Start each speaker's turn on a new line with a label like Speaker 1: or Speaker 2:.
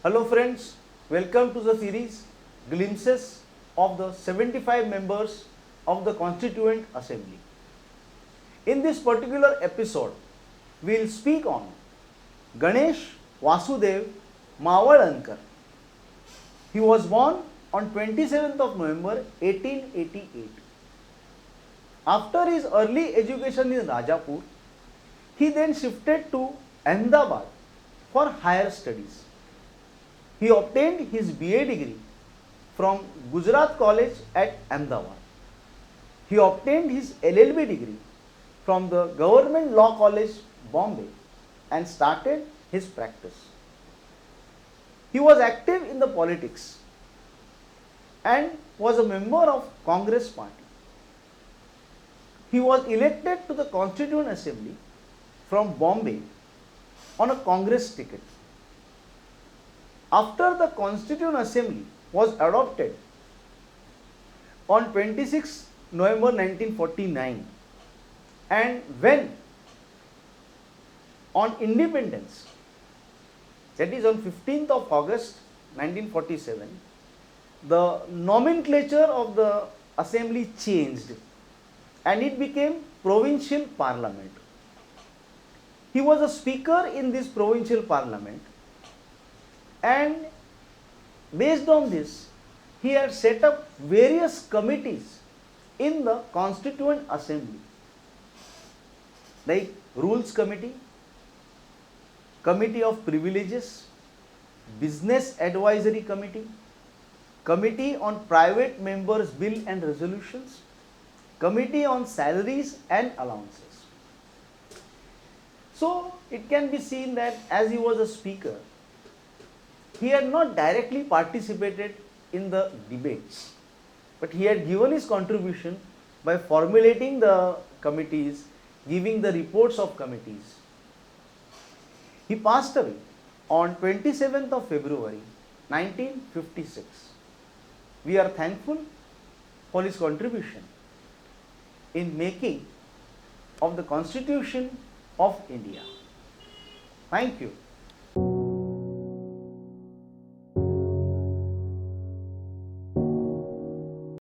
Speaker 1: Hello friends, welcome to the series Glimpses of the 75 members of the Constituent Assembly. In this particular episode, we will speak on Ganesh Vasudev Mavalankar. He was born on 27th of November 1888. After his early education in Rajapur, he then shifted to Ahmedabad for higher studies. He obtained his BA degree from Gujarat College at Ahmedabad. He obtained his LLB degree from the Government Law College, Bombay, and started his practice. He was active in the politics and was a member of Congress party. He was elected to the Constituent Assembly from Bombay on a Congress ticket. After the Constituent Assembly was adopted on 26 November 1949 and when on independence, that is on 15th of August 1947, the nomenclature of the assembly changed and it became provincial parliament. He was a speaker in this provincial parliament, and based on this, he had set up various committees in the Constituent Assembly, like Rules Committee, Committee of Privileges, Business Advisory Committee, Committee on Private Members' Bill and Resolutions, Committee on Salaries and Allowances. So, it can be seen that as he was a speaker, he had not directly participated in the debates, but he had given his contribution by formulating the committees, giving the reports of committees. He passed away on 27th of February 1956. We are thankful for his contribution in making of the Constitution of India. Thank you.